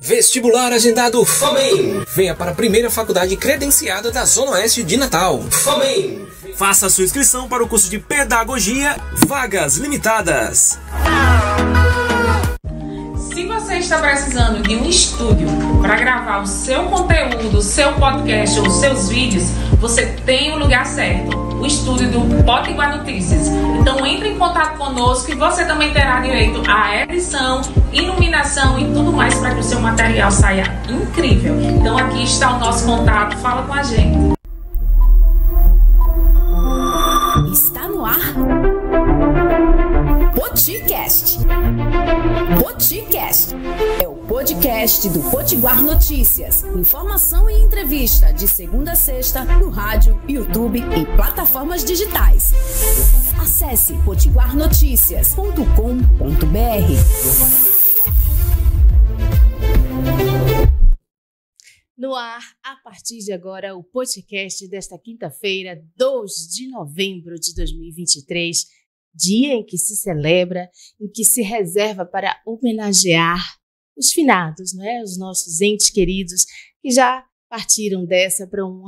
Vestibular agendado FAMEM. Venha para a primeira faculdade credenciada da Zona Oeste de Natal. FAMEM. Faça sua inscrição para o curso de Pedagogia. Vagas limitadas. Se você está precisando de um estúdio para gravar o seu conteúdo, o seu podcast ou seus vídeos, você tem o lugar certo. O estúdio do Potiguar Notícias. Então entre em contato conosco e você também terá direito à edição, iluminação e tudo mais para que o seu material saia incrível. Então aqui está o nosso contato, fala com a gente. Está no ar Poticast. Poticast é o podcast do Potiguar Notícias. Informação e entrevista de segunda a sexta no rádio, YouTube e plataformas digitais. Acesse potiguarnoticias.com.br. No ar, a partir de agora, o podcast desta quinta-feira, 2 de novembro de 2023, dia em que se celebra, em que se reserva para homenagear os finados, né? Os nossos entes queridos que já partiram dessa para um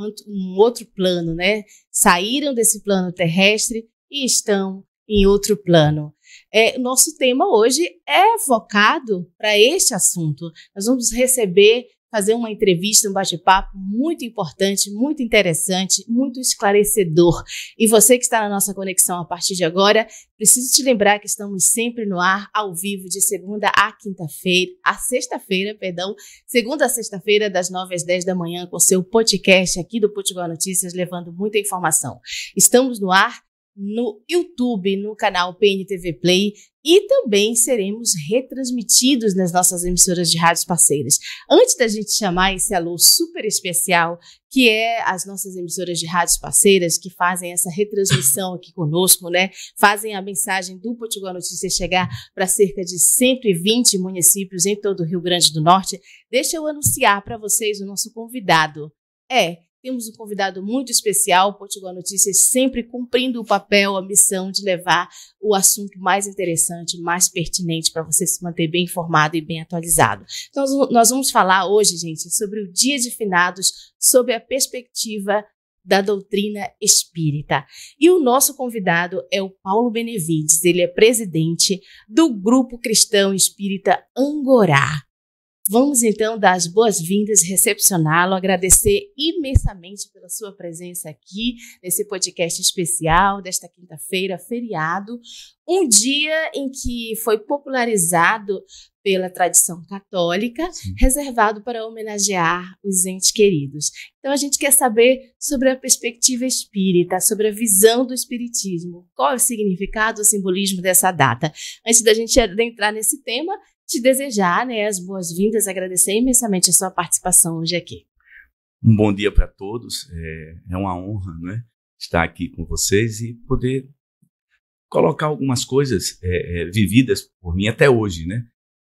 outro plano, né? Saíram desse plano terrestre e estão em outro plano. Nosso tema hoje é focado para este assunto. Nós vamos fazer uma entrevista, um bate-papo muito importante, muito interessante, muito esclarecedor. E você que está na nossa conexão a partir de agora, preciso te lembrar que estamos sempre no ar, ao vivo, de segunda a sexta-feira, das 9 às 10 da manhã, com seu podcast aqui do Potiguar Notícias, levando muita informação. Estamos no ar no YouTube, no canal PNTV Play, e também seremos retransmitidos nas nossas emissoras de rádios parceiras. Antes da gente chamar esse alô super especial, que é as nossas emissoras de rádios parceiras, que fazem essa retransmissão aqui conosco, né? Fazem a mensagem do Potiguar Notícias chegar para cerca de 120 municípios em todo o Rio Grande do Norte. Deixa eu anunciar para vocês o nosso convidado. Temos um convidado muito especial, o Potiguar Notícias sempre cumprindo o papel, a missão de levar o assunto mais interessante, mais pertinente para você se manter bem informado e bem atualizado. Então, nós vamos falar hoje, gente, sobre o Dia de Finados, sob a perspectiva da doutrina espírita. E o nosso convidado é o Paulo Benevides, ele é presidente do Grupo Cristão Espírita Angorá. Vamos então dar as boas-vindas, recepcioná-lo, agradecer imensamente pela sua presença aqui nesse podcast especial desta quinta-feira, feriado, um dia em que foi popularizado pela tradição católica, reservado para homenagear os entes queridos. Então a gente quer saber sobre a perspectiva espírita, sobre a visão do espiritismo, qual é o significado, o simbolismo dessa data. Antes da gente adentrar nesse tema, te desejar, né, as boas-vindas, agradecer imensamente a sua participação hoje aqui. Um bom dia para todos, é uma honra, né, estar aqui com vocês e poder colocar algumas coisas vividas por mim até hoje, né.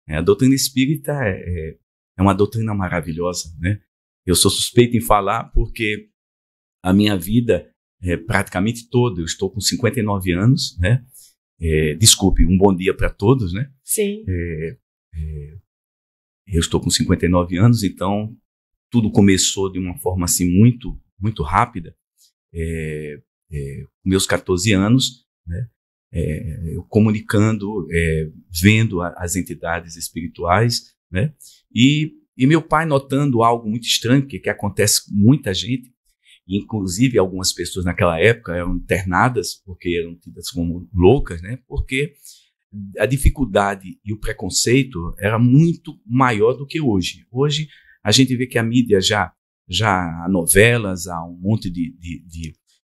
A doutrina espírita é uma doutrina maravilhosa, né. Eu sou suspeito em falar porque a minha vida é praticamente toda, eu estou com 59 anos, né. Desculpe, um bom dia para todos, né. Sim. Eu estou com 59 anos, então tudo começou de uma forma assim muito, muito rápida. Meus 14 anos, né, eu comunicando, vendo as entidades espirituais, né, e meu pai notando algo muito estranho que acontece com muita gente, inclusive algumas pessoas naquela época eram internadas porque eram tidas como loucas, né, porque a dificuldade e o preconceito era muito maior do que hoje. Hoje a gente vê que a mídia já há novelas, há um monte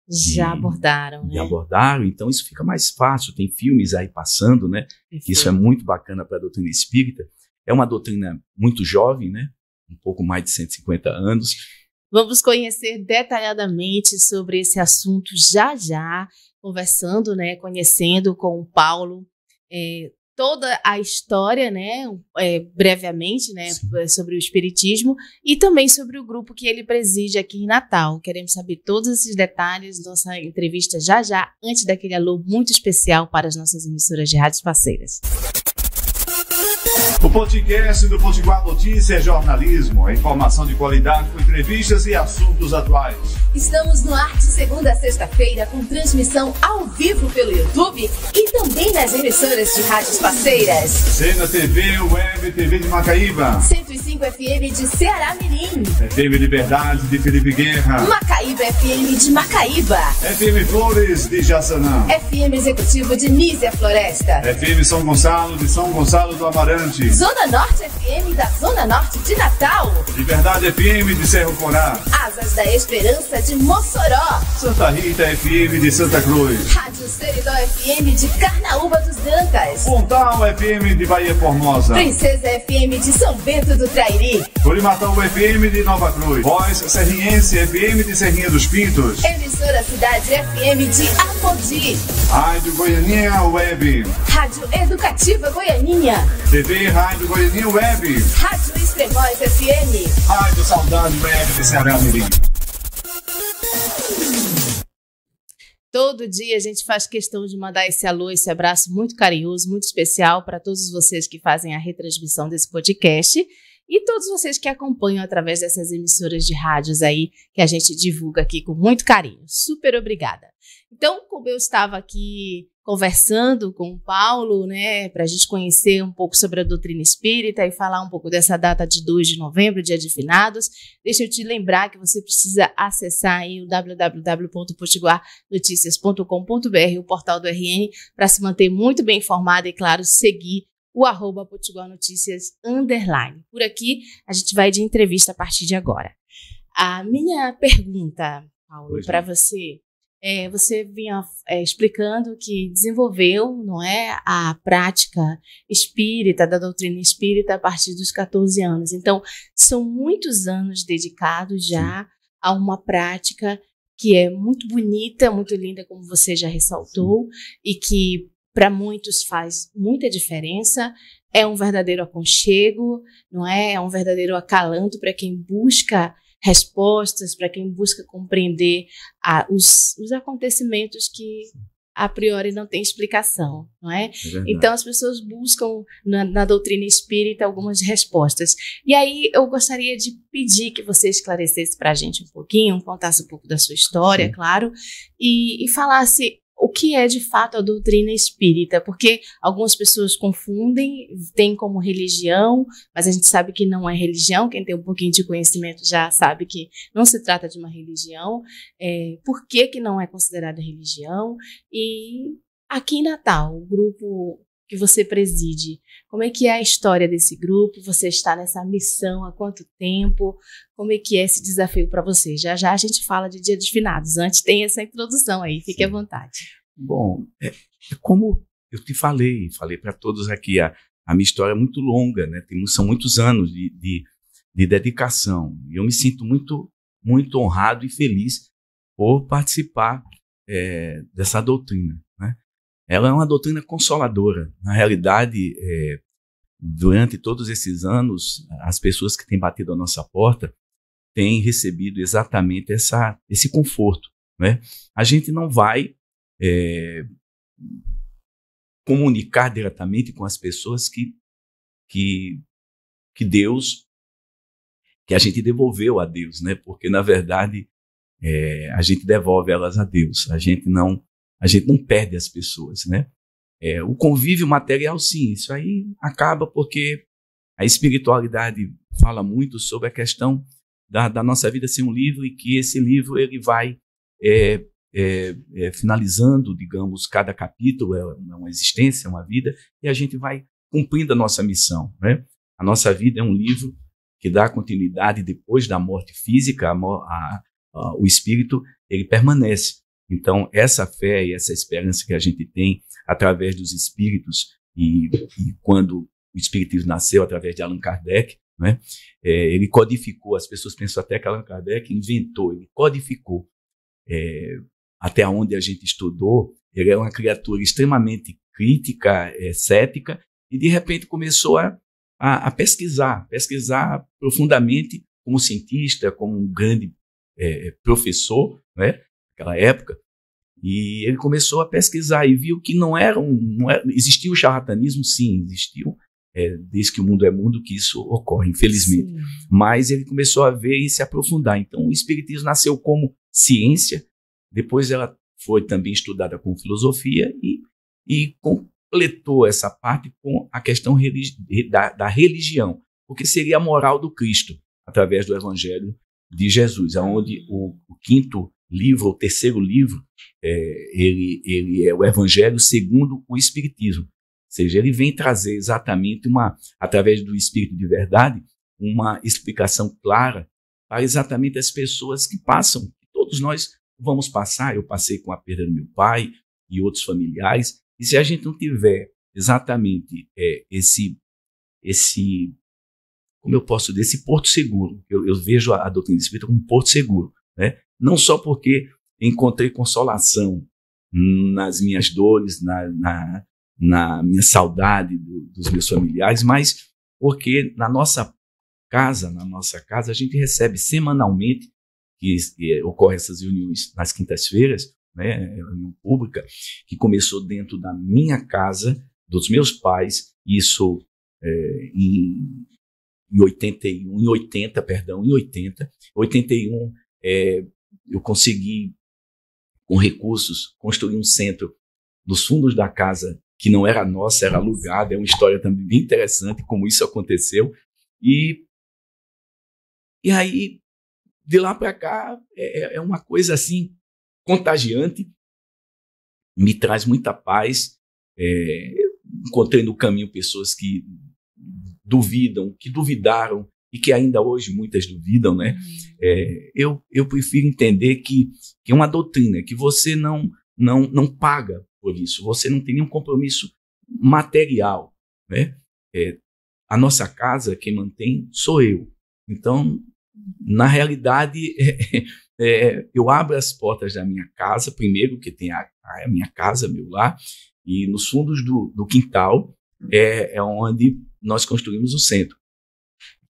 já abordaram, né? Abordaram, então isso fica mais fácil, tem filmes aí passando, né? Isso é muito bacana para a doutrina espírita. É uma doutrina muito jovem, né? Um pouco mais de 150 anos. Vamos conhecer detalhadamente sobre esse assunto já, conversando, né? Conhecendo com o Paulo toda a história, né, brevemente, né, sobre o espiritismo e também sobre o grupo que ele preside aqui em Natal. Queremos saber todos esses detalhes, nossa entrevista já, antes daquele alô muito especial para as nossas emissoras de rádios parceiras. O podcast do Potiguar Notícias é jornalismo, é informação de qualidade com entrevistas e assuntos atuais. Estamos no ar de segunda a sexta-feira com transmissão ao vivo pelo YouTube e também nas emissoras de rádios parceiras. Cena TV, Web TV de Macaíba. 105 FM de Ceará Mirim. FM Liberdade de Felipe Guerra. Macaíba FM de Macaíba. FM Flores de Jaçanã. FM Executivo de Nízia Floresta. FM São Gonçalo de São Gonçalo do Amarante. Zona Norte FM da Zona Norte de Natal. Liberdade FM de Cerro Corá. Asas da Esperança de Mossoró. Santa Rita FM de Santa Cruz. Rádio Seridó FM de Carnaúba dos Dantas. Pontal FM de Bahia Formosa. Princesa FM de São Bento do Trairi. Corimatão FM de Nova Cruz. Voz Serrinhense FM de Serrinha dos Pintos. Emissora Cidade FM de Apodi. Rádio Goianinha Web. Rádio Educativa Goianinha. TV Rádio Goianinha Web. Rádio Extremóis FM. Rádio Saudade Web de Ceará Mirim. Todo dia a gente faz questão de mandar esse alô, esse abraço muito carinhoso, muito especial para todos vocês que fazem a retransmissão desse podcast e todos vocês que acompanham através dessas emissoras de rádios aí que a gente divulga aqui com muito carinho. Super obrigada. Então, como eu estava aqui conversando com o Paulo, né, para a gente conhecer um pouco sobre a doutrina espírita e falar um pouco dessa data de 2 de novembro, dia de finados, deixa eu te lembrar que você precisa acessar aí o www.potiguarnoticias.com.br, o portal do RN, para se manter muito bem informado e, claro, seguir o @potiguarnoticias_. Por aqui, a gente vai de entrevista a partir de agora. A minha pergunta, Paulo, para você... você vinha explicando que desenvolveu, não é, a prática espírita, da doutrina espírita a partir dos 14 anos. Então, são muitos anos dedicados já a uma prática que é muito bonita, muito linda, como você já ressaltou, e que para muitos faz muita diferença. É um verdadeiro aconchego, não é? É um verdadeiro acalanto para quem busca respostas, para quem busca compreender os acontecimentos que a priori não tem explicação, não é? Então as pessoas buscam na doutrina espírita algumas respostas. E aí eu gostaria de pedir que você esclarecesse para a gente um pouquinho, contasse um pouco da sua história, claro, e falasse o que é de fato a doutrina espírita, porque algumas pessoas confundem, tem como religião, mas a gente sabe que não é religião, quem tem um pouquinho de conhecimento já sabe que não se trata de uma religião, por que não é considerada religião, e aqui em Natal, o grupo que você preside, como é que é a história desse grupo, você está nessa missão há quanto tempo, como é que é esse desafio para você? Já já a gente fala de Dia dos Finados, antes tem essa introdução aí, fique à vontade. Bom, como eu te falei para todos aqui, a minha história é muito longa, né? São muitos anos de dedicação, e eu me sinto muito, muito honrado e feliz por participar dessa doutrina, né? Ela é uma doutrina consoladora. Na realidade, durante todos esses anos, as pessoas que têm batido a nossa porta têm recebido exatamente esse conforto, né? A gente não vai comunicar diretamente com as pessoas que Deus, que a gente devolveu a Deus, né? Porque, na verdade, a gente devolve elas a Deus. A gente não perde as pessoas, né? O convívio material, sim, isso aí acaba porque a espiritualidade fala muito sobre a questão da nossa vida ser um livro e que esse livro ele vai finalizando, digamos, cada capítulo é uma existência, uma vida, e a gente vai cumprindo a nossa missão, né? A nossa vida é um livro que dá continuidade depois da morte física, o espírito ele permanece. Então, essa fé e essa esperança que a gente tem através dos espíritos, e quando o espiritismo nasceu através de Allan Kardec, né, ele codificou, as pessoas pensam até que Allan Kardec inventou, ele codificou. Até onde a gente estudou, ele é uma criatura extremamente crítica, cética, e de repente começou a pesquisar profundamente como cientista, como um grande professor, né, naquela época, e ele começou a pesquisar e viu que não era existia o charlatanismo, sim, existiu, desde que o mundo é mundo que isso ocorre, infelizmente. Sim. Mas ele começou a ver e se aprofundar. Então, o espiritismo nasceu como ciência, depois ela foi também estudada com filosofia e completou essa parte com a questão da religião, porque seria a moral do Cristo, através do Evangelho de Jesus, onde o quinto livro, o terceiro livro, ele é o Evangelho segundo o Espiritismo. Ou seja, ele vem trazer exatamente, através do Espírito de verdade, uma explicação clara para exatamente as pessoas que passam, que todos nós vamos passar. Eu passei com a perda do meu pai e outros familiares, e se a gente não tiver exatamente esse como eu posso dizer, esse porto seguro, eu vejo a doutrina espírita como um porto seguro, né? Não só porque encontrei consolação nas minhas dores, na minha saudade dos meus familiares, mas porque na nossa casa, a gente recebe semanalmente, que ocorrem essas reuniões nas quintas-feiras, né, reunião pública, que começou dentro da minha casa, dos meus pais, isso em 80, eu consegui, com recursos, construir um centro nos fundos da casa, que não era nossa, era alugada. É uma história também bem interessante como isso aconteceu. E aí, de lá para cá, é uma coisa assim, contagiante, me traz muita paz. Encontrei no caminho pessoas que duvidam, que duvidaram e que ainda hoje muitas duvidam, né? Eu prefiro entender que é uma doutrina, que você não paga por isso, você não tem nenhum compromisso material, né? A nossa casa, quem mantém, sou eu. Então, na realidade, eu abro as portas da minha casa, primeiro, que tem a minha casa, meu lar, e nos fundos do quintal é onde nós construímos o centro.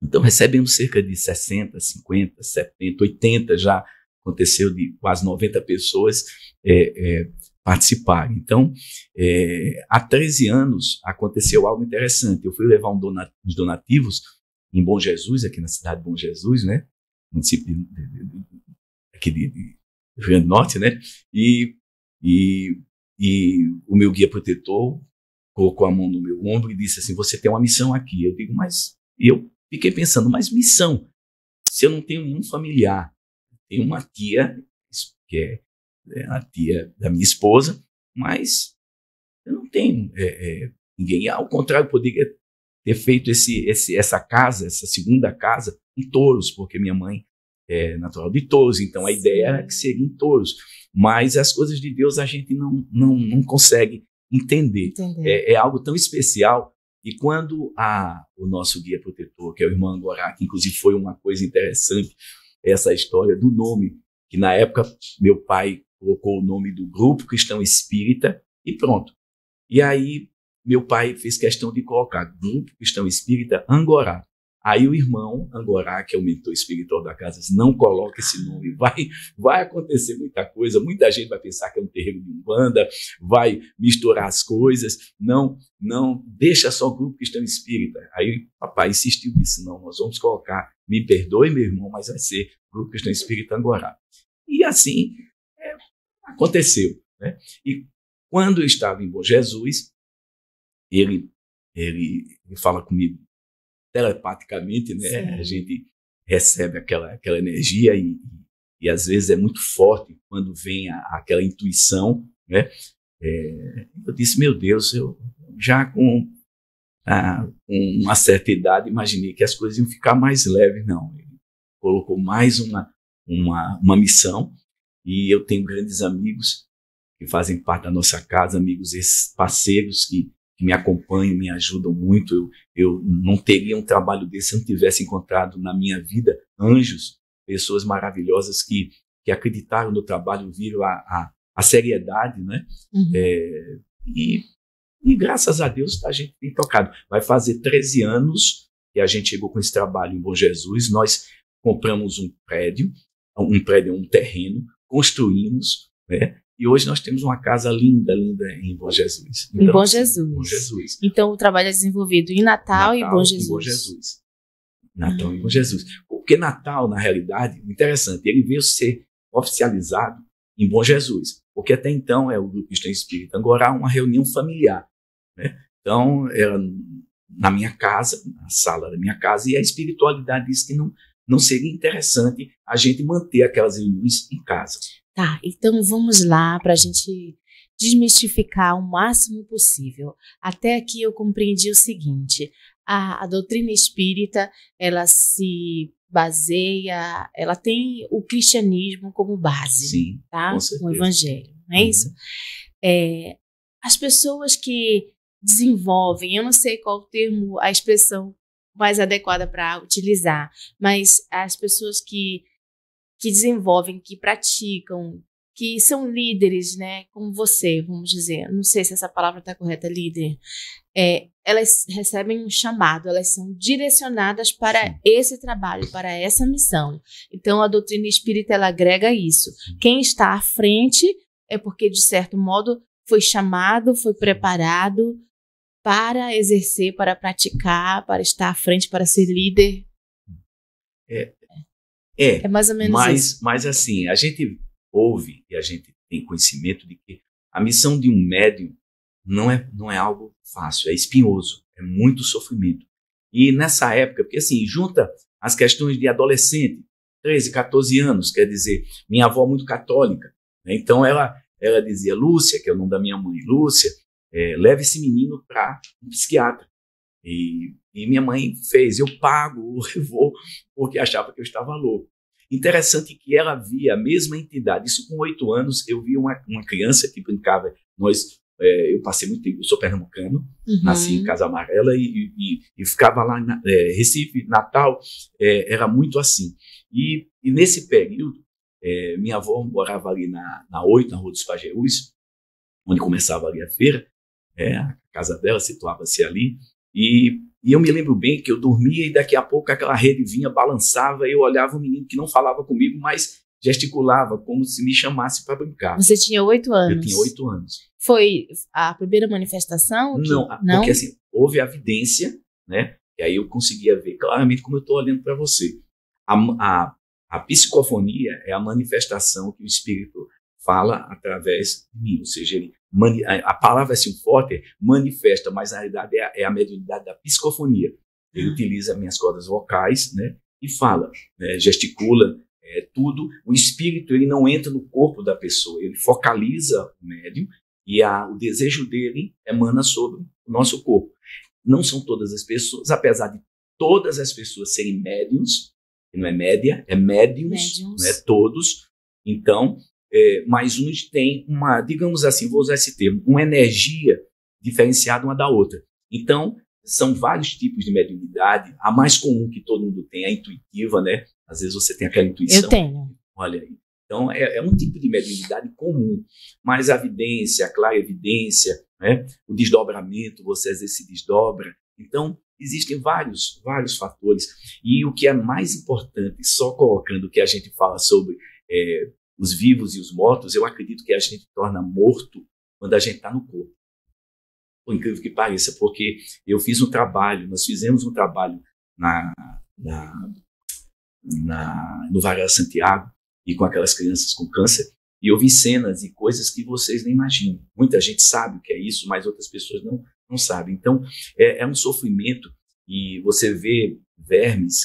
Então, recebemos cerca de 60, 50, 70, 80, já aconteceu de quase 90 pessoas participarem. Então, há 13 anos aconteceu algo interessante. Eu fui levar uns donativos em Bom Jesus, aqui na cidade de Bom Jesus, né? Município aqui de Rio Grande do Norte, né? E o meu guia protetor colocou a mão no meu ombro e disse assim: você tem uma missão aqui. Eu digo, mas... E eu fiquei pensando, mas missão? Se eu não tenho nenhum familiar, tenho uma tia, que é a tia da minha esposa, mas eu não tenho ninguém. Ao contrário, eu poderia ter feito essa casa, essa segunda casa, em Touros, porque minha mãe é natural de Touros, então a ideia era que seria em Touros. Mas as coisas de Deus a gente não consegue entender. É algo tão especial. E quando o nosso guia protetor, que é o irmão Angorá, que inclusive foi uma coisa interessante, essa história do nome, que na época meu pai colocou o nome do Grupo Cristão Espírita e pronto. E aí meu pai fez questão de colocar Grupo Cristão Espírita Angorá. Aí o irmão Angorá, que é o mentor espiritual da casa, disse, não coloca esse nome, vai acontecer muita coisa, muita gente vai pensar que é um terreiro de Umbanda, vai misturar as coisas, não, deixa só o Grupo Cristão Espírita. Aí papai insistiu nisso, não, nós vamos colocar, me perdoe meu irmão, mas vai ser Grupo Cristão Espírita Angorá. E assim aconteceu, né? E quando eu estava em Bom Jesus, ele fala comigo telepaticamente, né? Sim. A gente recebe aquela energia e às vezes é muito forte quando vem aquela intuição, né? Eu disse, meu Deus, eu já com uma certa idade imaginei que as coisas iam ficar mais leves. Não, ele colocou mais uma missão, e eu tenho grandes amigos que fazem parte da nossa casa, amigos parceiros que me acompanham, me ajudam muito. Eu não teria um trabalho desse se eu não tivesse encontrado na minha vida anjos, pessoas maravilhosas que acreditaram no trabalho, viram a seriedade, né? Uhum. E graças a Deus a gente tem tocado. Vai fazer 13 anos que a gente chegou com esse trabalho em Bom Jesus. Nós compramos um terreno, construímos, né? E hoje nós temos uma casa linda, linda em Bom Jesus. Então, Em Bom Jesus. Bom Jesus. Então o trabalho é desenvolvido em Natal e Bom Jesus. Em Bom Jesus. Natal e Bom Jesus. Porque Natal, na realidade, interessante, ele veio ser oficializado em Bom Jesus. Porque até então é o Grupo Cristão Espírita Angorá, uma reunião familiar, né? Então, era na minha casa, na sala da minha casa, e a espiritualidade disse que não seria interessante a gente manter aquelas reuniões em casa. Tá, então vamos lá para a gente desmistificar o máximo possível. Até aqui eu compreendi o seguinte: a doutrina espírita, ela se baseia, ela tem o cristianismo como base, Sim, tá? com certeza. O evangelho, não é isso? As pessoas que desenvolvem, eu não sei qual o termo, a expressão mais adequada para utilizar, mas as pessoas que desenvolvem, que praticam, que são líderes, né, como você, vamos dizer, não sei se essa palavra está correta, líder, elas recebem um chamado, elas são direcionadas para esse trabalho, para essa missão. Então, a doutrina espírita, ela agrega isso. Quem está à frente é porque, de certo modo, foi chamado, foi preparado para exercer, para praticar, para estar à frente, para ser líder. É mais ou menos isso. Mas assim, a gente ouve e a gente tem conhecimento de que a missão de um médium não é algo fácil, é espinhoso, é muito sofrimento. E nessa época, porque assim, junta as questões de adolescente, 13, 14 anos, quer dizer, minha avó muito católica, né? Então ela dizia, Lúcia, que é o nome da minha mãe, Lúcia, leva esse menino para um psiquiatra. E minha mãe fez, eu pago, eu vou, porque achava que eu estava louco. Interessante que ela via a mesma entidade, isso com 8 anos, eu vi uma criança que brincava, eu passei muito tempo, eu sou pernambucano, nasci em Casa Amarela e ficava lá em Recife, Natal, era muito assim. E nesse período, minha avó morava ali na 8, na Rua dos Pajeús, onde começava ali a feira, a casa dela situava-se ali, e eu me lembro bem que eu dormia e daqui a pouco aquela rede vinha, balançava, e eu olhava um menino que não falava comigo, mas gesticulava como se me chamasse para brincar. Você tinha 8 anos? Eu tinha 8 anos. Foi a primeira manifestação? Não, porque assim, houve a evidência, né? E aí eu conseguia ver claramente como eu estou olhando para você. A psicofonia é a manifestação que o espírito fala através de mim, ou seja, a palavra assim forte manifesta, mas na realidade é a mediunidade da psicofonia. Ele utiliza minhas cordas vocais, né, e fala, né, gesticula, tudo. O espírito, ele não entra no corpo da pessoa, ele focaliza o médium e o desejo dele emana sobre o nosso corpo. Não são todas as pessoas, apesar de todas as pessoas serem médiums, não é média, é médiums. Não é todos. Então, mas uns têm uma, digamos assim, vou usar esse termo, uma energia diferenciada uma da outra. Então, são vários tipos de mediunidade. A mais comum que todo mundo tem é a intuitiva, né? Às vezes você tem aquela intuição. Eu tenho. Olha aí. Então, é um tipo de mediunidade comum. Mas a vidência, a clarevidência, né? O desdobramento, você às vezes se desdobra. Então, existem vários fatores. E o que é mais importante, só colocando o que a gente fala sobre os vivos e os mortos, eu acredito que a gente torna morto quando a gente está no corpo. Por incrível que pareça, porque eu fiz um trabalho, nós fizemos um trabalho no Varela Santiago, e com aquelas crianças com câncer, e eu vi cenas e coisas que vocês nem imaginam. Muita gente sabe o que é isso, mas outras pessoas não sabem. Então, é um sofrimento, e você vê vermes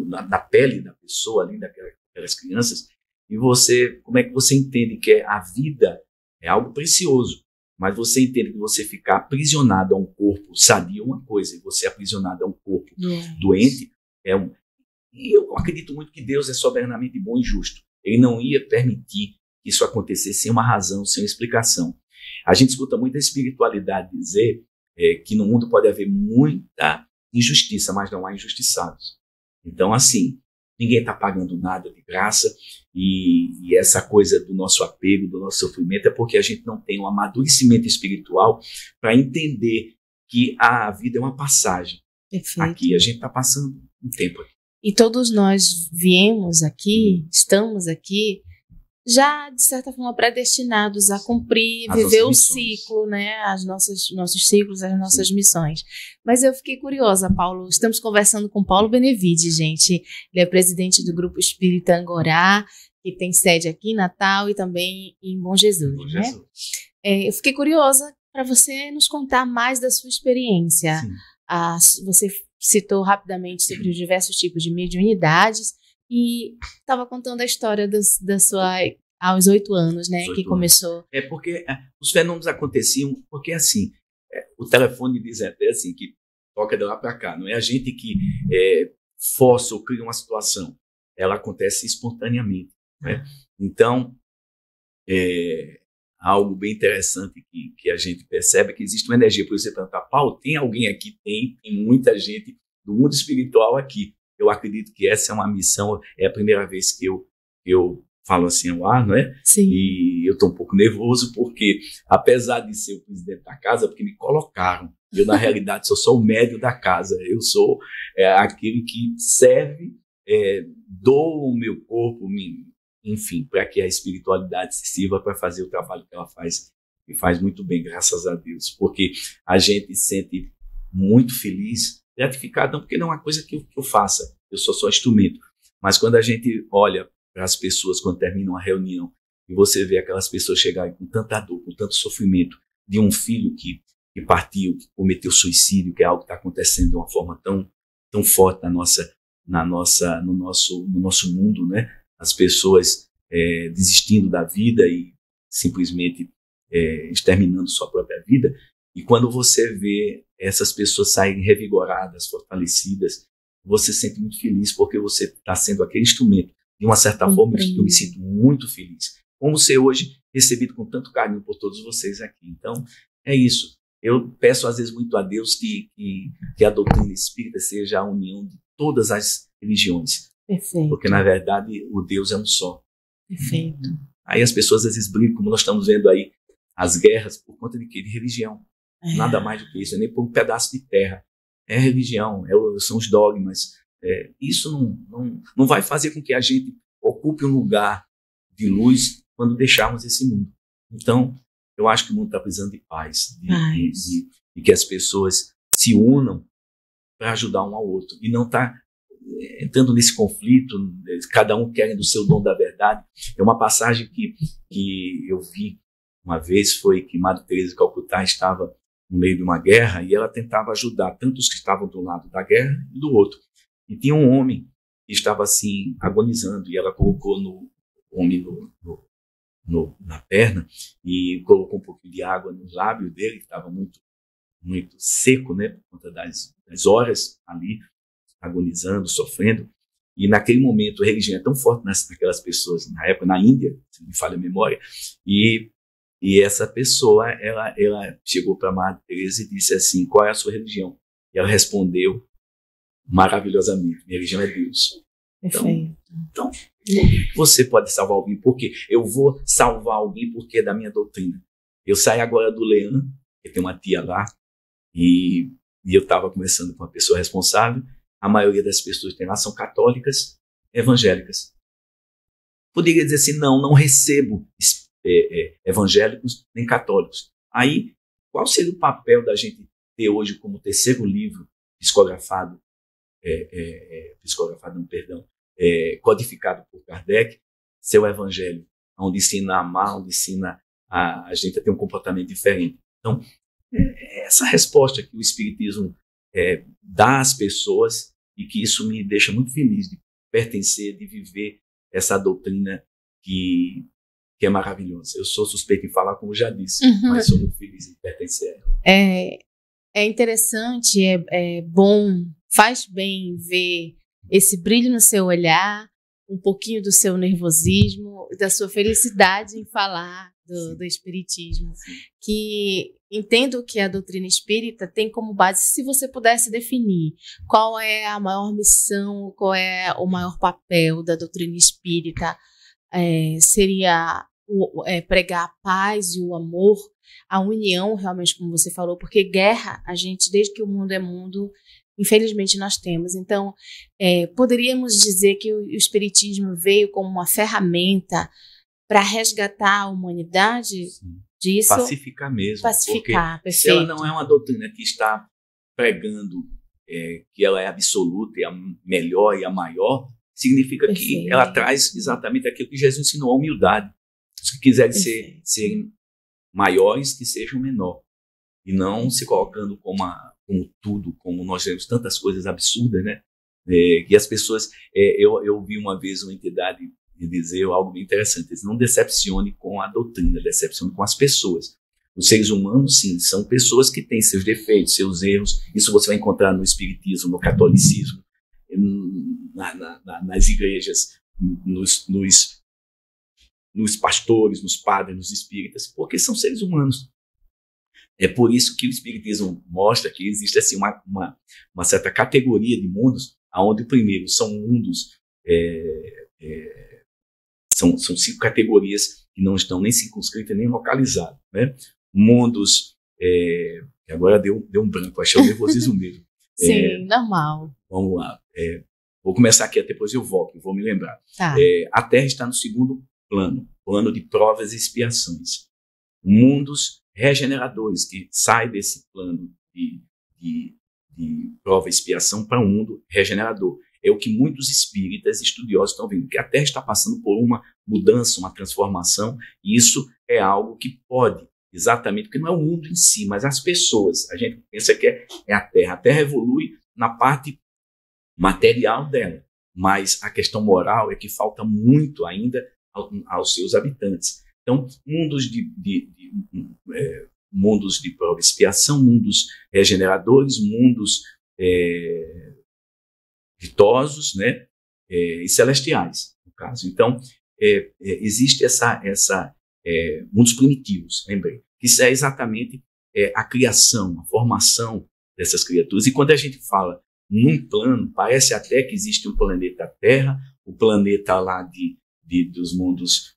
na pele da pessoa, ali daquelas crianças, e como é que você entende que a vida é algo precioso, mas você entende que você ficar aprisionado a um corpo sadio é uma coisa, e você aprisionado a um corpo doente E eu acredito muito que Deus é soberanamente bom e justo. Ele não ia permitir que isso acontecesse sem uma razão, sem uma explicação. A gente escuta muita espiritualidade dizer que no mundo pode haver muita injustiça, mas não há injustiçados. Então, assim, ninguém está pagando nada de graça, e essa coisa do nosso apego, do nosso sofrimento, é porque a gente não tem um amadurecimento espiritual para entender que a vida é uma passagem. Perfeito. Aqui a gente está passando um tempo aqui. E todos nós viemos aqui, estamos aqui, já, de certa forma, predestinados a cumprir, viver o ciclo, né? Nossos ciclos, as nossas missões. Mas eu fiquei curiosa, Paulo. Estamos conversando com Paulo Benevide, gente. Ele é presidente do Grupo Espírita Angorá, que tem sede aqui em Natal e também em Bom Jesus, né? Eu fiquei curiosa para você nos contar mais da sua experiência. Você citou rapidamente sobre os diversos tipos de mediunidades e estava contando a história da sua aos 8 anos, né, que começou. É porque os fenômenos aconteciam porque assim, o telefone diz até assim que toca de lá para cá, não é a gente que força ou cria uma situação, ela acontece espontaneamente, né? Então, algo bem interessante que a gente percebe é que existe uma energia. Por você perguntar, Paulo, tem alguém aqui? Tem muita gente do mundo espiritual aqui. Eu acredito que essa é uma missão, é a primeira vez que eu falo assim ao ar, não é? Sim. E eu estou um pouco nervoso porque, apesar de ser o presidente da casa, porque me colocaram, eu na realidade sou só o médio da casa, eu sou aquele que serve, dou o meu corpo, enfim, para que a espiritualidade se sirva para fazer o trabalho que ela faz, e faz muito bem, graças a Deus, porque a gente se sente muito feliz, gratificado, não porque não é uma coisa que eu faça, eu sou só instrumento, mas quando a gente olha para as pessoas, quando termina uma reunião, e você vê aquelas pessoas chegarem com tanta dor, com tanto sofrimento, de um filho que partiu, que cometeu suicídio, que é algo que está acontecendo de uma forma tão forte no nosso mundo, né? As pessoas desistindo da vida e simplesmente exterminando sua própria vida. E quando você vê essas pessoas saírem revigoradas, fortalecidas, você se sente muito feliz porque você está sendo aquele instrumento. De uma certa forma, eu me sinto muito feliz. Como ser hoje recebido com tanto carinho por todos vocês aqui. Então, é isso. Eu peço às vezes muito a Deus que a doutrina espírita seja a união de todas as religiões. Perfeito. Porque, na verdade, o Deus é um só. Perfeito. Aí as pessoas às vezes brigam, como nós estamos vendo aí, as guerras por conta de quê? De religião. Nada mais do que isso, nem por um pedaço de terra. É religião, são os dogmas. Isso não vai fazer com que a gente ocupe um lugar de luz quando deixarmos esse mundo. Então, eu acho que o mundo está precisando de paz, de que as pessoas se unam para ajudar um ao outro e não tá entrando nesse conflito, cada um querendo o seu dom da verdade. É uma passagem que eu vi uma vez, foi que Madre Teresa de Calcutá estava no meio de uma guerra e ela tentava ajudar tanto os que estavam do lado da guerra e do outro. E tinha um homem que estava assim agonizando e ela colocou no homem na perna e colocou um pouquinho de água no lábio dele, que estava muito, muito seco, né, por conta das horas ali, agonizando, sofrendo. E naquele momento a religião é tão forte naquelas pessoas, na época na Índia, se não me falha a memória, e essa pessoa, ela chegou para a Madre Teresa e disse assim, qual é a sua religião? E ela respondeu maravilhosamente, minha religião é Deus. Então, você pode salvar alguém porque eu vou salvar alguém porque é da minha doutrina. Eu saí agora do Leão, que tem uma tia lá, e eu estava conversando com uma pessoa responsável. A maioria das pessoas que tem lá são católicas, evangélicas. Poderia dizer assim, não recebo evangélicos nem católicos. Aí, qual seria o papel da gente ter hoje como terceiro livro psicografado, codificado por Kardec, seu evangelho, onde ensina a amar, onde ensina a gente a ter um comportamento diferente. Então, essa resposta que o Espiritismo dá às pessoas e que isso me deixa muito feliz de pertencer, de viver essa doutrina que é maravilhosa. Eu sou suspeito em falar, como já disse, mas sou muito feliz em pertencer a ela. É interessante, é bom, faz bem ver esse brilho no seu olhar, um pouquinho do seu nervosismo, da sua felicidade em falar do Espiritismo, que entendo que a doutrina espírita tem como base, se você pudesse definir qual é a maior missão, qual é o maior papel da doutrina espírita, seria pregar a paz e o amor, a união, realmente, como você falou, porque guerra, a gente, desde que o mundo é mundo, infelizmente nós temos. Então, poderíamos dizer que o Espiritismo veio como uma ferramenta para resgatar a humanidade disso. Pacificar mesmo. Pacificar, porque perfeito. se ela não é uma doutrina que está pregando que ela é absoluta e a melhor e a maior, significa Perfeito. que ela traz exatamente aquilo que Jesus ensinou, a humildade. Os que quiserem serem maiores, que sejam menor. E não se colocando como tudo, como nós vemos tantas coisas absurdas, né? E as pessoas... eu vi uma vez uma entidade dizer algo bem interessante. Não decepcione com a doutrina, decepcione com as pessoas. Os seres humanos, sim, são pessoas que têm seus defeitos, seus erros. Isso você vai encontrar no espiritismo, no catolicismo, nas igrejas, nos pastores, nos padres, nos espíritas, porque são seres humanos. É por isso que o espiritismo mostra que existe assim, uma certa categoria de mundos, onde, primeiro, são mundos... São 5 categorias que não estão nem circunscritas nem localizadas, né? Mundos, agora deu um branco, achei o nervosismo mesmo. Sim, normal. Vamos lá. Vou começar aqui, depois eu volto, vou me lembrar. Tá. A Terra está no segundo plano de provas e expiações. Mundos regeneradores, que sai desse plano de prova e expiação para um mundo regenerador. É o que muitos espíritas estudiosos estão vendo, que a Terra está passando por uma mudança, uma transformação, e isso é algo que pode, exatamente, porque não é o mundo em si, mas as pessoas. A gente pensa que é a Terra. A Terra evolui na parte material dela, mas a questão moral é que falta muito ainda aos seus habitantes. Então, mundos de prova e expiação, mundos regeneradores, mundos ditosos, né, e celestiais, no caso. Então, existe mundos primitivos, lembrei, que isso é exatamente a criação, a formação dessas criaturas. E quando a gente fala num plano, parece até que existe um planeta Terra, o planeta lá dos mundos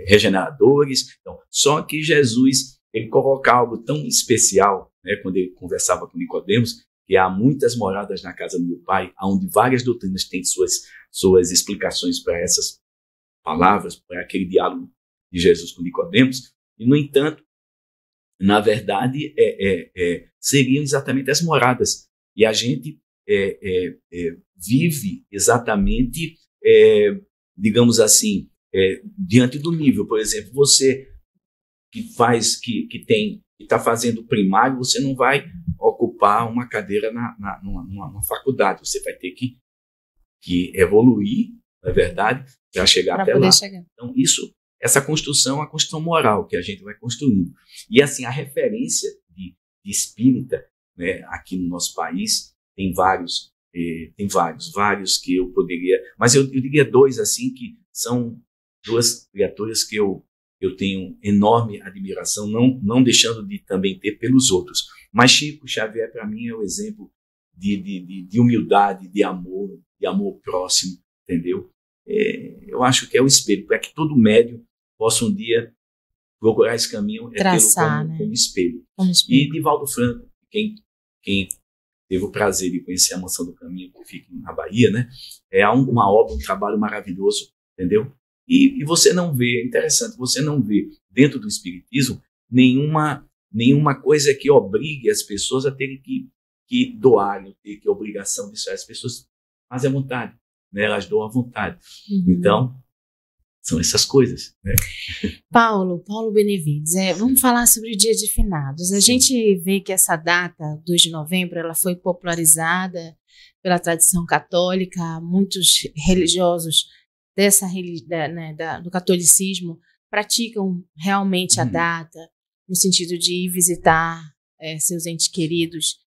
regeneradores. Então, só que Jesus, ele coloca algo tão especial, né, quando ele conversava com Nicodemos, que há muitas moradas na casa do meu Pai, onde várias doutrinas têm suas explicações para essas palavras, para aquele diálogo de Jesus com Nicodemos, e, no entanto, na verdade, seriam exatamente as moradas. E a gente vive exatamente, digamos assim, diante do nível. Por exemplo, você que está fazendo primário, você não vai ocupar uma cadeira numa faculdade. Você vai ter que evoluir, na verdade, para chegar até lá. Então, essa construção é a construção moral que a gente vai construindo. E, assim, a referência de espírita, né, aqui no nosso país, tem vários que eu poderia... Mas eu diria 2, assim, que são 2 criaturas que eu tenho enorme admiração, não deixando de também ter pelos outros. Mas Chico Xavier, para mim, é o exemplo de humildade, de amor próximo, entendeu? Eu acho que é o espelho, para que todo médium possa um dia procurar esse caminho, traçar, como espelho. E Divaldo Franco, quem teve o prazer de conhecer a Mansão do Caminho, que fica na Bahia, né? É uma obra, um trabalho maravilhoso, entendeu? E você não vê, é interessante, você não vê dentro do espiritismo nenhuma coisa que obrigue as pessoas a terem que doarem, ter que obrigação disso. As pessoas fazem à vontade, né? Elas doam à vontade. Então, são essas coisas, né? Paulo Benevides, vamos falar sobre o Dia de Finados. A gente vê que essa data, 2 de novembro, ela foi popularizada pela tradição católica. Muitos religiosos do catolicismo praticam realmente a data, no sentido de ir visitar seus entes queridos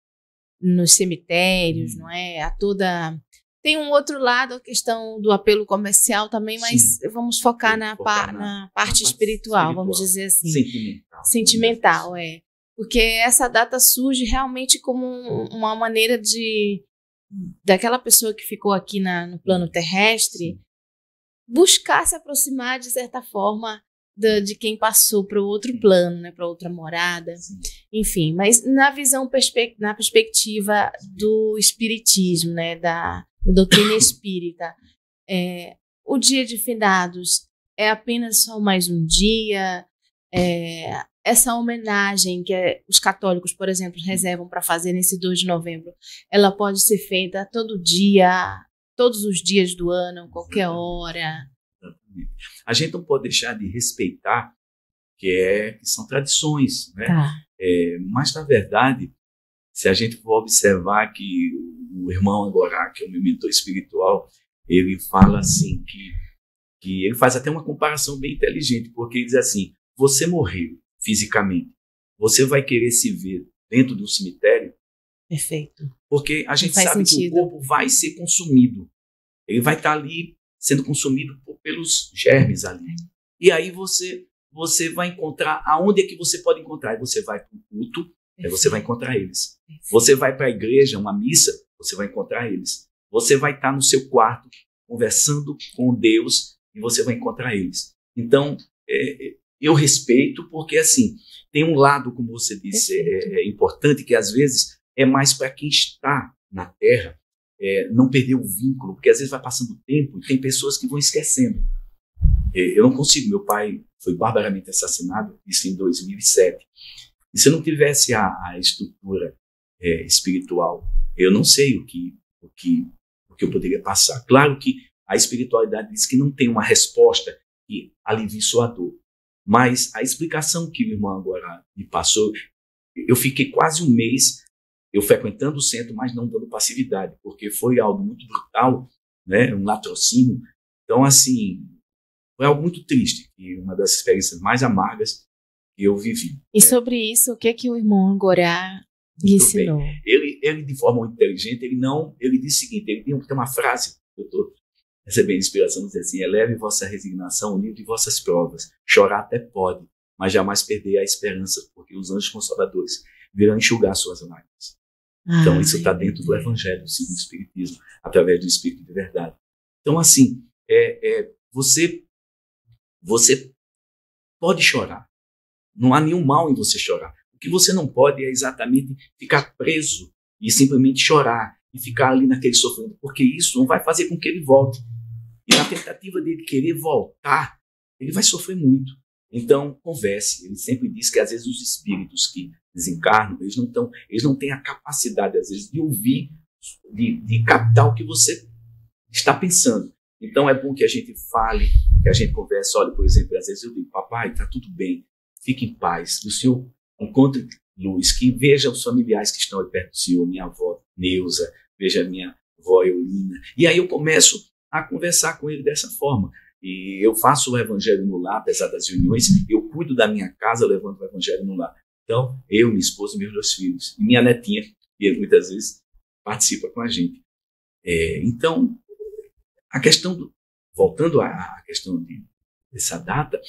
nos cemitérios, não é? Tem um outro lado, a questão do apelo comercial também, mas vamos focar na parte espiritual, vamos dizer assim. Sentimental, Porque essa data surge realmente como uma maneira daquela pessoa que ficou aqui no plano terrestre buscar se aproximar, de certa forma, de quem passou para o outro plano, né, para outra morada. Enfim, mas na perspectiva do espiritismo, né, da doutrina espírita, o Dia de Finados é apenas só mais um dia? Essa homenagem que os católicos, por exemplo, reservam para fazer nesse 2 de novembro, ela pode ser feita todo dia, todos os dias do ano, qualquer hora? A gente não pode deixar de respeitar que são tradições, né? Tá. Mas, na verdade, se a gente for observar que o irmão Agorá, que é o meu mentor espiritual, ele fala assim, que ele faz até uma comparação bem inteligente, porque ele diz assim, você morreu fisicamente, você vai querer se ver dentro de um cemitério? Perfeito. Porque a gente sabe que o corpo vai ser consumido, ele vai estar ali sendo consumido pelos germes ali. E aí você vai encontrar, aonde é que você pode encontrar? Aí você vai para um culto, aí você vai encontrar eles. Você vai para a igreja, uma missa, você vai encontrar eles. Você vai estar no seu quarto, conversando com Deus, e você vai encontrar eles. Então, eu respeito, porque assim, tem um lado, como você disse, importante, que às vezes é mais para quem está na Terra, não perder o vínculo, porque às vezes vai passando o tempo e tem pessoas que vão esquecendo. Eu não consigo, meu pai foi barbaramente assassinado, isso em 2007. E se eu não tivesse a estrutura espiritual, eu não sei o que eu poderia passar. Claro que a espiritualidade diz que não tem uma resposta que alivie sua dor, mas a explicação que o irmão agora me passou, eu fiquei quase um mês eu frequentando o centro, mas não dando passividade, porque foi algo muito brutal, né, um latrocínio. Então, assim, foi algo muito triste, e uma das experiências mais amargas que eu vivi. E sobre isso, o que o irmão Agorá lhe ensinou? Ele, de forma muito inteligente, ele disse o seguinte, ele tem uma frase, eu estou recebendo inspiração, diz assim, eleve vossa resignação ao nível de vossas provas, chorar até pode, mas jamais perder a esperança, porque os anjos consoladores virão enxugar suas lágrimas. Então, isso está dentro do Evangelho, segundo o Espiritismo, através do Espírito de verdade. Então, assim, você pode chorar. Não há nenhum mal em você chorar. O que você não pode é exatamente ficar preso e simplesmente chorar e ficar ali naquele sofrimento, porque isso não vai fazer com que ele volte. E na tentativa dele querer voltar, ele vai sofrer muito. Então, converse. Ele sempre diz que, às vezes, os espíritos que desencarnam, eles não têm a capacidade, às vezes, de ouvir, de captar o que você está pensando. Então, é bom que a gente fale, que a gente converse. Olha, por exemplo, às vezes eu digo, papai, está tudo bem, fique em paz. O senhor encontre luz, que veja os familiares que estão aí perto do senhor, minha avó Neuza, veja minha avó Eulina. E aí eu começo a conversar com ele dessa forma. E eu faço o Evangelho no lar, apesar das reuniões, eu cuido da minha casa, levando o Evangelho no lar. Então, eu, minha esposa e meus 2 filhos, e minha netinha, que muitas vezes participa com a gente. Então, voltando à questão dessa data,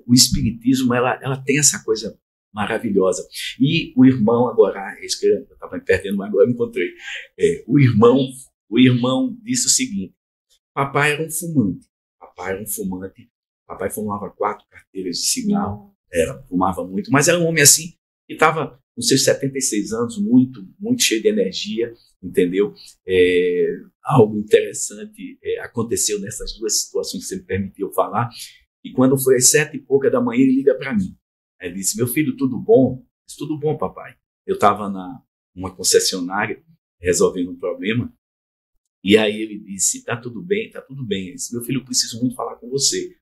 o Espiritismo, ela tem essa coisa maravilhosa. E o irmão agora, eu estava me perdendo, mas agora eu encontrei. O irmão disse o seguinte, papai era um fumante. Papai fumava 4 carteiras de cigarro, fumava muito, mas era um homem assim, que estava com seus 76 anos, muito, muito cheio de energia, entendeu? Algo interessante aconteceu nessas 2 situações que você me permitiu falar, e quando foi às 7 e pouca da manhã, ele liga para mim. Ele disse, meu filho, tudo bom? Eu disse, tudo bom, papai. Eu estava numa concessionária, resolvendo um problema, e aí ele disse, tá tudo bem. Ele disse, meu filho, eu preciso muito falar com você.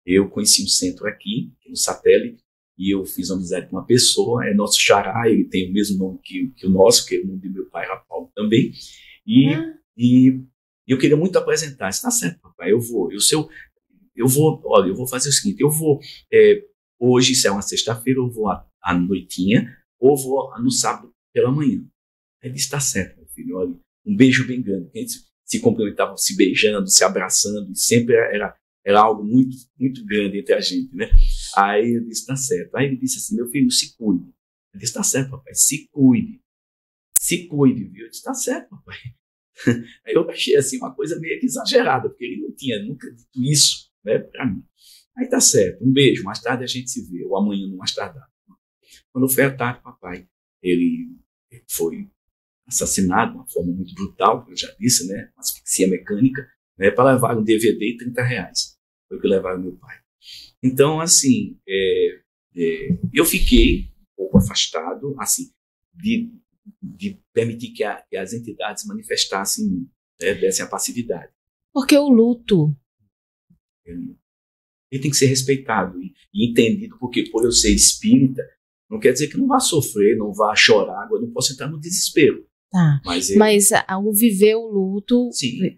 Eu conheci um centro aqui no satélite, e eu fiz uma amizade com uma pessoa, é nosso xará, ele tem o mesmo nome que o nosso, que é o nome de meu pai, era Paulo também, e eu queria muito apresentar. Está certo, papai, eu vou fazer o seguinte, hoje, se é uma sexta-feira, eu vou à noitinha, ou vou no sábado pela manhã. Ele disse, está certo, meu filho, olha, um beijo bem grande. A gente se cumprimentava, se beijando, se abraçando, e sempre era algo muito, muito grande entre a gente, né? Aí eu disse, tá certo. Aí ele disse assim, meu filho, se cuide. Eu disse, tá certo, papai, se cuide. Se cuide, viu? Eu disse, tá certo, papai. Aí eu achei assim uma coisa meio que exagerada, porque ele não tinha nunca dito isso, né, pra mim. Aí tá certo, um beijo, mais tarde a gente se vê, ou amanhã no mais tardar. Quando foi à tarde, papai, ele foi assassinado de uma forma muito brutal, como eu já disse, né, uma asfixia mecânica, né, para levar um DVD e R$30. foi que levaram meu pai. Então, assim, eu fiquei um pouco afastado, assim, de permitir que as entidades manifestassem em mim, né, dessem a passividade. Porque o luto... Ele tem que ser respeitado e entendido, porque por eu ser espírita, não quer dizer que não vá sofrer, não vá chorar, eu não posso entrar no desespero. Tá. Mas ao viver o luto... Sim,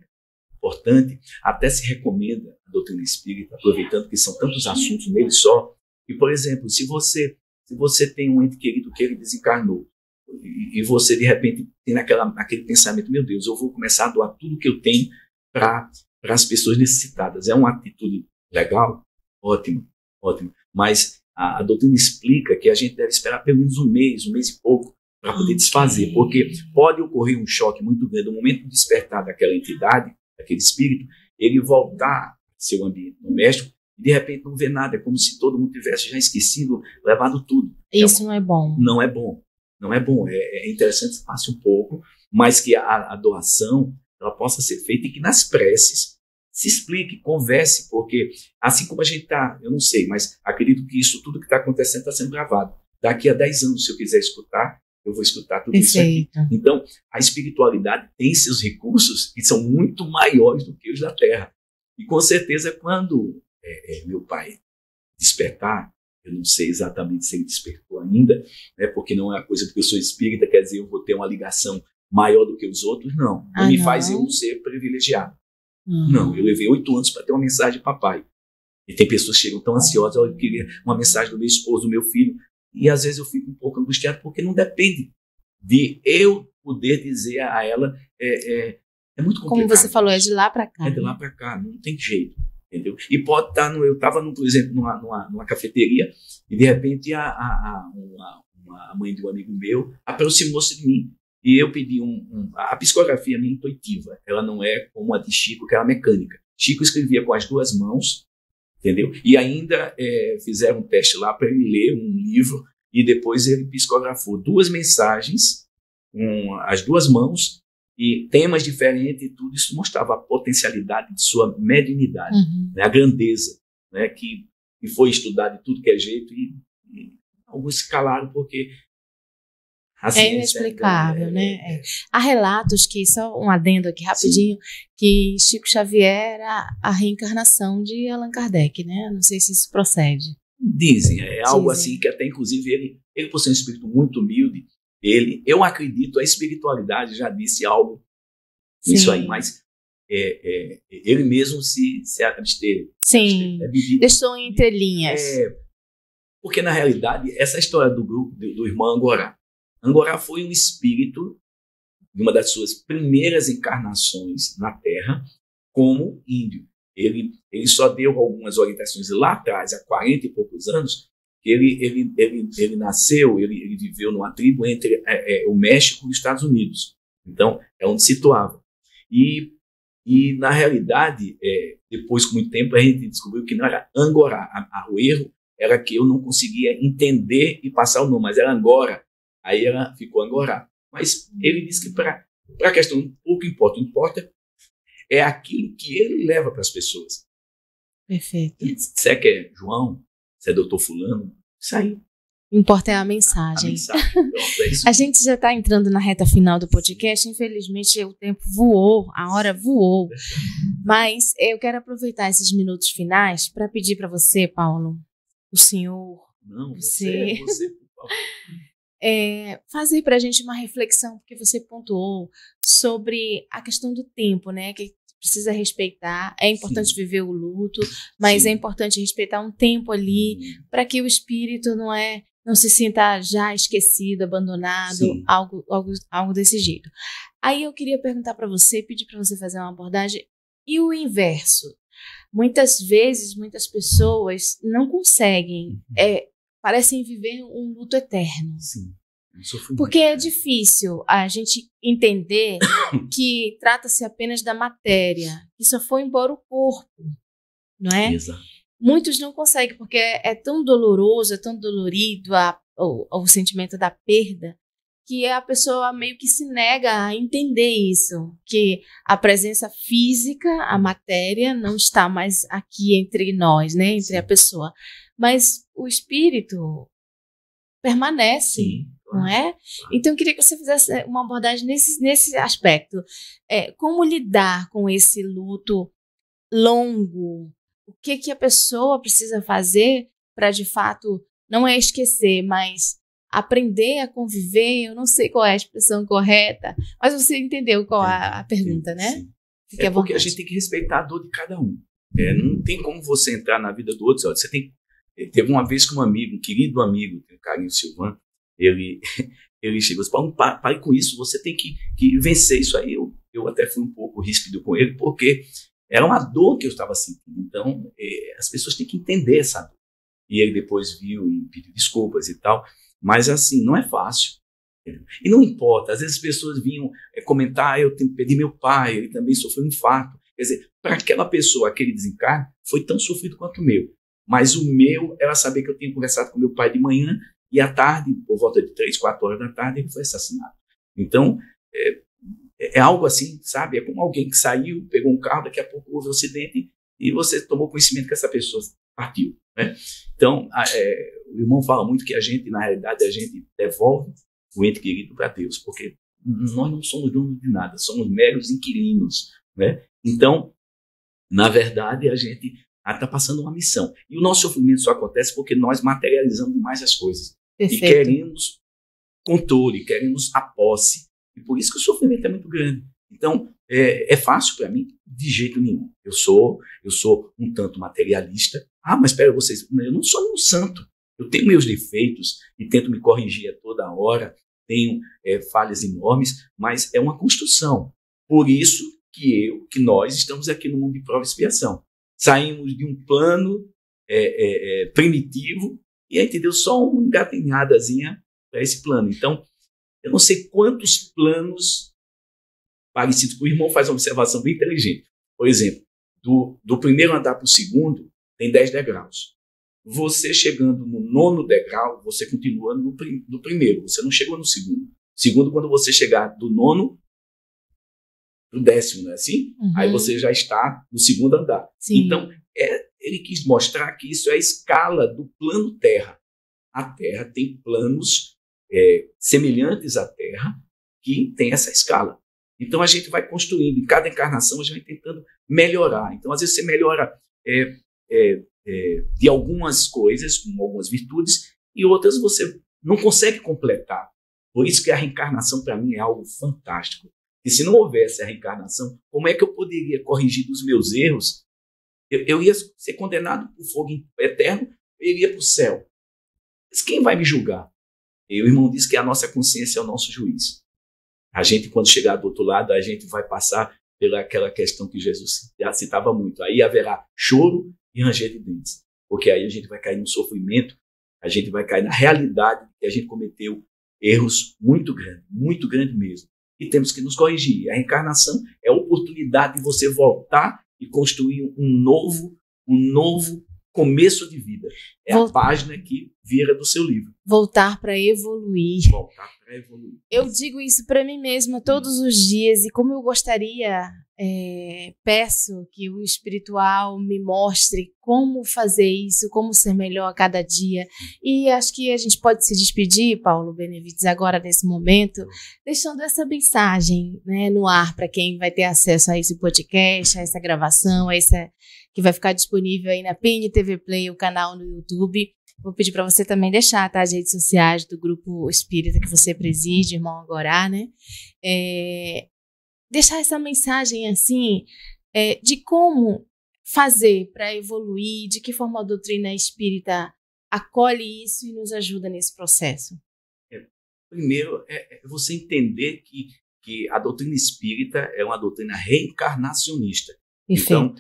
importante. Até se recomenda a doutrina espírita, aproveitando que são tantos assuntos nele só, e, por exemplo, se você tem um ente querido que ele desencarnou, e você, de repente, tem aquele pensamento, meu Deus, eu vou começar a doar tudo que eu tenho para as pessoas necessitadas. É uma atitude legal? Ótimo, ótimo. Mas a doutrina explica que a gente deve esperar pelo menos um mês e pouco, para poder desfazer, porque pode ocorrer um choque muito grande no momento de despertar daquela entidade, daquele espírito, ele voltar ao seu ambiente doméstico e de repente não vê nada, é como se todo mundo tivesse já esquecido, levado tudo. Isso não é bom. Não é bom, não é bom. É interessante que passe um pouco, mas que a doação ela possa ser feita e que nas preces se explique, converse, porque assim como a gente está, eu não sei, mas acredito que isso tudo que está acontecendo está sendo gravado. Daqui a 10 anos, se eu quiser escutar, eu vou escutar tudo Perfeito. Isso aqui. Então, a espiritualidade tem seus recursos que são muito maiores do que os da Terra. E com certeza, quando meu pai despertar, eu não sei exatamente se ele despertou ainda, né, porque não é uma coisa porque eu sou espírita, quer dizer, eu vou ter uma ligação maior do que os outros, não. Não me faz eu ser privilegiado. Não, eu levei 8 anos para ter uma mensagem de papai. E tem pessoas que chegam tão ansiosas, eu queria uma mensagem do meu esposo, do meu filho, e às vezes eu fico um pouco angustiado, porque não depende de eu poder dizer a ela, é muito complicado. Como você falou, é de lá para cá. É de lá para cá, não tem jeito, entendeu? E pode estar, eu estava, por exemplo, numa cafeteria, e de repente a mãe de um amigo meu aproximou-se de mim, e eu pedi a psicografia minha intuitiva, ela não é como a de Chico, que era mecânica. Chico escrevia com as 2 mãos, entendeu? E ainda fizeram um teste lá para ele ler um livro e depois ele psicografou 2 mensagens com as 2 mãos e temas diferentes e tudo isso mostrava a potencialidade de sua mediunidade, né? A grandeza, né? que foi estudado de tudo que é jeito e alguns se calaram porque assim, é inexplicável, né? Há relatos que, só um adendo aqui rapidinho, que Chico Xavier era a reencarnação de Allan Kardec, né? Não sei se isso procede. Dizem, algo assim que até inclusive ele por ser um espírito muito humilde, eu acredito, a espiritualidade já disse algo nisso aí, mas ele mesmo se absteve. Sim, deixou entre linhas. Porque na realidade, essa história do grupo, do irmão Angorá foi um espírito de uma das suas primeiras encarnações na Terra como índio. Ele só deu algumas orientações lá atrás, há 40 e poucos anos, que ele nasceu, ele viveu numa tribo entre o México e os Estados Unidos. Então, é onde se situava. E na realidade, depois, com muito tempo, a gente descobriu que não era Angorá. O erro era que eu não conseguia entender e passar o nome, mas era Angora. Aí ela ficou Angorá. Mas ele disse que para a questão pouco importa. O que importa é aquilo que ele leva para as pessoas. Perfeito. Se é que é João, se é doutor fulano, isso aí. O que importa é a mensagem. Pronto, é isso. A gente já está entrando na reta final do podcast. Infelizmente, o tempo voou, a hora voou. Mas eu quero aproveitar esses minutos finais para pedir para você, Paulo, o senhor... Não, você por favor. Fazer para a gente uma reflexão, porque você pontuou sobre a questão do tempo, né? Que precisa respeitar. É importante viver o luto, mas é importante respeitar um tempo ali para que o espírito não se sinta já esquecido, abandonado, algo desse jeito. Aí eu queria perguntar para você, pedir para você fazer uma abordagem. E o inverso? Muitas vezes, muitas pessoas não conseguem... parecem viver um luto eterno. Sim. Porque é difícil a gente entender que trata-se apenas da matéria, que só foi embora o corpo, não é? Exato. Muitos não conseguem, porque é tão doloroso, é tão dolorido o sentimento da perda, que a pessoa meio que se nega a entender isso, que a presença física, a matéria, não está mais aqui entre nós, né, entre a pessoa, mas o espírito permanece. Sim. Não é? Então, eu queria que você fizesse uma abordagem nesse aspecto. Como lidar com esse luto longo? O que a pessoa precisa fazer para, de fato, não é esquecer, mas aprender a conviver? Eu não sei qual é a expressão correta, mas você entendeu qual a pergunta, né? Fique porque a gente tem que respeitar a dor de cada um. Não tem como você entrar na vida do outro. Você teve uma vez que um amigo, um querido amigo, o Carlinhos Silvano, ele chegou e disse, pare com isso, você tem que vencer isso aí. Eu até fui um pouco ríspido com ele, porque era uma dor que eu estava sentindo. Então, as pessoas têm que entender essa dor. E ele depois viu e pediu desculpas e tal. Mas, assim, não é fácil. Entendeu? E não importa. Às vezes as pessoas vinham comentar, eu tenho que pedir meu pai, ele também sofreu um infarto. Quer dizer, para aquela pessoa, aquele desencarne, foi tão sofrido quanto o meu. Mas o meu era saber que eu tinha conversado com meu pai de manhã, e à tarde, por volta de 3, 4 horas da tarde, ele foi assassinado. Então, é algo assim, sabe? É como alguém que saiu, pegou um carro, daqui a pouco houve um acidente e você tomou conhecimento que essa pessoa partiu, né? Então, o irmão fala muito que a gente, na realidade, a gente devolve o ente querido para Deus, porque nós não somos donos de nada, somos meros inquilinos, né? Então, na verdade, a gente está passando uma missão. E o nosso sofrimento só acontece porque nós materializamos demais as coisas. Perfeito. E queremos controle, queremos a posse. E por isso que o sofrimento é muito grande. Então, é fácil para mim? De jeito nenhum. Eu sou um tanto materialista. Mas espera, eu não sou nenhum santo. Eu tenho meus defeitos e tento me corrigir a toda hora. Tenho falhas enormes, mas é uma construção. Por isso que nós estamos aqui no mundo de prova e expiação. Saímos de um plano primitivo e aí deu só uma engatinhadazinha para esse plano. Então, eu não sei quantos planos parecidos. O irmão faz uma observação bem inteligente. Por exemplo, do primeiro andar para o segundo, tem 10 degraus. Você chegando no 9º degrau, você continua no primeiro. Você não chegou no segundo. Segundo, quando você chegar do 9º para o 10º, não é assim? Uhum. Aí você já está no segundo andar. Sim. Então, ele quis mostrar que isso é a escala do plano Terra. A Terra tem planos semelhantes à Terra que tem essa escala. Então, a gente vai construindo. Em cada encarnação, a gente vai tentando melhorar. Então, às vezes, você melhora de algumas coisas, com algumas virtudes, e outras você não consegue completar. Por isso que a reencarnação, para mim, é algo fantástico. E se não houvesse a reencarnação, como é que eu poderia corrigir dos meus erros? Eu ia ser condenado por fogo eterno, eu iria para o céu. Mas quem vai me julgar? E o irmão diz que a nossa consciência é o nosso juiz. A gente, quando chegar do outro lado, a gente vai passar pelaquela questão que Jesus já citava muito. Aí haverá choro e ranger de dentes. Porque aí a gente vai cair no sofrimento, a gente vai cair na realidade que a gente cometeu erros muito grande mesmo. E temos que nos corrigir. A reencarnação é a oportunidade de você voltar e construir um novo começo de vida. A página que vira do seu livro. Voltar para evoluir. Eu digo isso para mim mesma todos os dias, e como eu gostaria, peço que o espiritual me mostre como fazer isso, como ser melhor a cada dia. E acho que a gente pode se despedir, Paulo Benevides, agora nesse momento, deixando essa mensagem, né, no ar para quem vai ter acesso a esse podcast, a essa gravação, que vai ficar disponível aí na PNTV Play, o canal no YouTube. Vou pedir para você também deixar, tá, as redes sociais do Grupo Espírita que você preside, Irmão Agorá, né? Deixar essa mensagem, assim, de como fazer para evoluir, de que forma a doutrina espírita acolhe isso e nos ajuda nesse processo. Primeiro, você entender que a doutrina espírita é uma doutrina reencarnacionista. Perfeito. Então,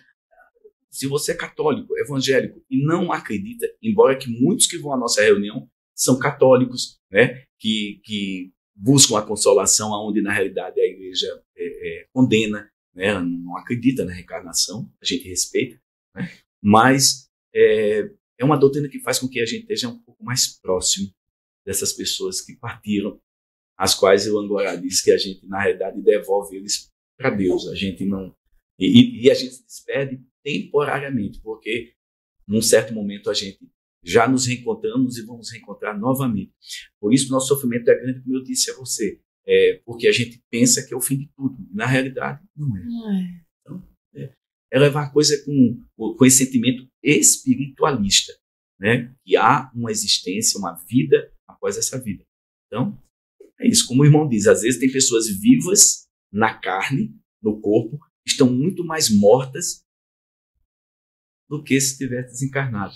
se você é católico, evangélico e não acredita, embora que muitos que vão à nossa reunião são católicos, né, que buscam a consolação onde na realidade a igreja condena, né, não acredita na reencarnação, a gente respeita, né, mas é uma doutrina que faz com que a gente esteja um pouco mais próximo dessas pessoas que partiram as quais o Angorá diz que a gente, na realidade, devolve eles para Deus. A gente não... E a gente se despede temporariamente, porque num certo momento a gente já nos reencontramos e vamos reencontrar novamente. Por isso, nosso sofrimento é grande, como eu disse a você, porque a gente pensa que é o fim de tudo. Na realidade, não é. Então, é levar a coisa com esse sentimento espiritualista, né? Que há uma existência, uma vida após essa vida. Então, é isso. Como o irmão diz, às vezes tem pessoas vivas na carne, no corpo, que estão muito mais mortas do que se tivesse desencarnado.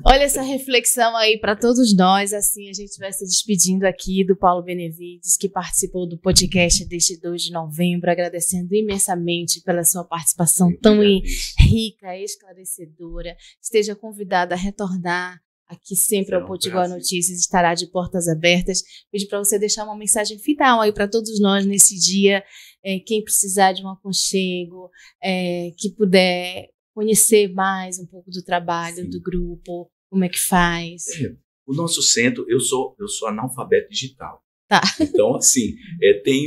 Olha essa reflexão aí para todos nós. Assim, a gente vai se despedindo aqui do Paulo Benevides, que participou do podcast deste 2 de novembro, agradecendo imensamente pela sua participação tão rica, esclarecedora. Esteja convidado a retornar aqui sempre ao Potiguar Notícias, estará de portas abertas. Pedi para você deixar uma mensagem final aí para todos nós nesse dia, quem precisar de um aconchego, que puder conhecer mais um pouco do trabalho do grupo, como é que faz. O nosso centro, eu sou analfabeto digital. Tá. Então, assim,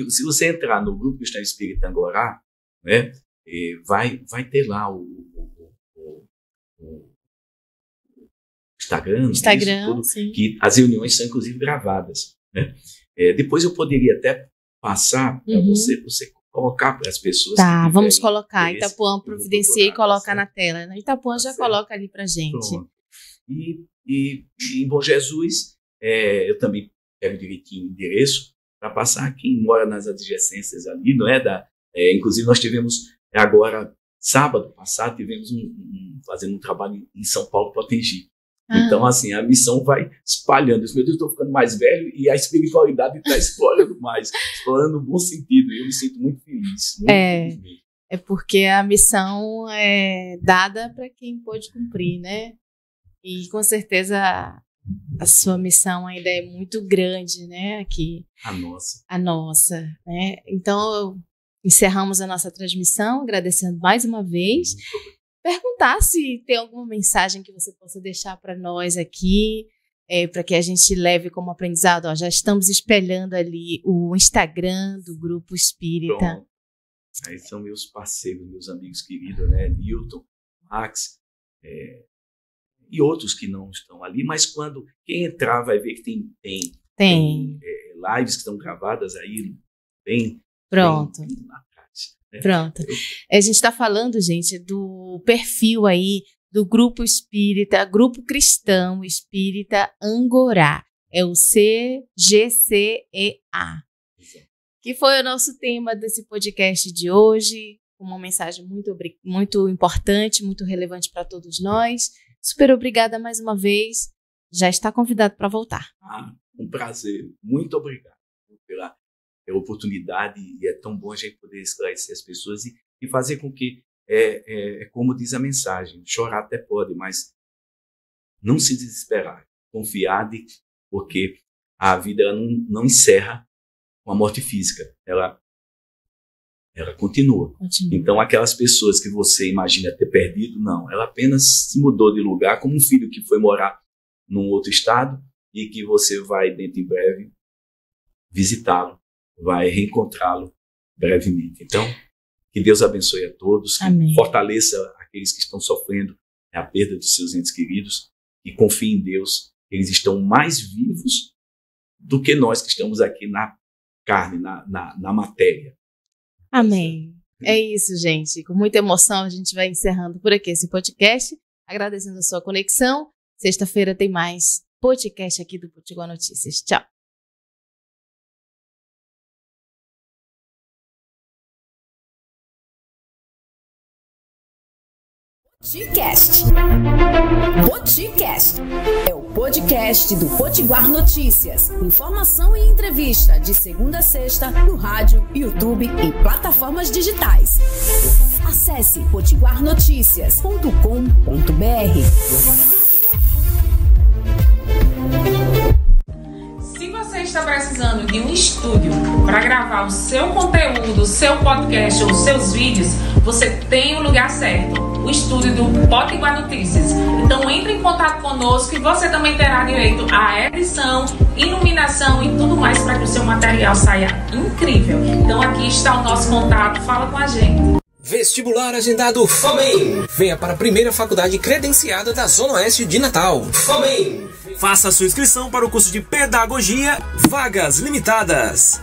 se você entrar no Grupo Cristão Espírita Angorá, né, vai ter lá o Instagram, tudo, sim. Que as reuniões são inclusive gravadas, né? Depois eu poderia até passar para você colocar para as pessoas. Tá, vamos colocar. Itapuã providencia e coloca na tela. Né? Itapuã já coloca ali para gente. Pronto. E em Bom Jesus, eu também pego direitinho o endereço para passar quem mora nas adjacências ali, não é? Inclusive nós tivemos agora, sábado passado, fazendo um trabalho em São Paulo, Potengi. Então, assim, a missão vai espalhando. Meu Deus, estou ficando mais velho e a espiritualidade está explorando mais, explorando no bom sentido. E eu me sinto muito feliz. Muito feliz mesmo. É porque a missão é dada para quem pode cumprir, né? E com certeza a sua missão ainda é muito grande, né? Aqui. A nossa, né? Então, encerramos a nossa transmissão, agradecendo mais uma vez. Perguntar se tem alguma mensagem que você possa deixar para nós aqui, para que a gente leve como aprendizado. Ó, já estamos espelhando ali o Instagram do Grupo Espírita. Pronto. Aí são meus parceiros, meus amigos queridos, né? Newton, Max, e outros que não estão ali, mas quem entrar vai ver que tem lives que estão gravadas aí, Pronto. Bem lá atrás. Pronto. A gente está falando, gente, do perfil aí do Grupo Espírita, Grupo Cristão Espírita Angorá. É o CGCEA. Que foi o nosso tema desse podcast de hoje. Uma mensagem muito importante, muito relevante para todos nós. Super obrigada mais uma vez. Já está convidado para voltar. Um prazer. Muito obrigado pela oportunidade, e é tão bom a gente poder esclarecer as pessoas e fazer com que, como diz a mensagem, chorar até pode, mas não se desesperar, confiar, porque a vida ela não encerra com a morte física, ela continua. Então, aquelas pessoas que você imagina ter perdido, não, ela apenas se mudou de lugar, como um filho que foi morar num outro estado e que você vai, dentro em breve, visitá-lo, vai reencontrá-lo brevemente. Então, que Deus abençoe a todos, que fortaleça aqueles que estão sofrendo a perda dos seus entes queridos, e confie em Deus, eles estão mais vivos do que nós que estamos aqui na carne, na matéria. Amém. É isso, gente. Com muita emoção, a gente vai encerrando por aqui esse podcast, agradecendo a sua conexão. Sexta-feira tem mais podcast aqui do Potiguar Notícias. Tchau. Podcast é o podcast do Potiguar Notícias. Informação e entrevista de segunda a sexta no rádio, YouTube e plataformas digitais. Acesse potiguarnoticias.com.br. Se você está precisando de um estúdio para gravar o seu conteúdo, o seu podcast ou seus vídeos, você tem o lugar certo. o estúdio do Potiguar Notícias. Então entre em contato conosco e você também terá direito à edição, iluminação e tudo mais para que o seu material saia incrível. Então aqui está o nosso contato, fala com a gente. Vestibular agendado FAMEM. Venha para a primeira faculdade credenciada da Zona Oeste de Natal. FAMEM. Faça sua inscrição para o curso de Pedagogia, vagas limitadas.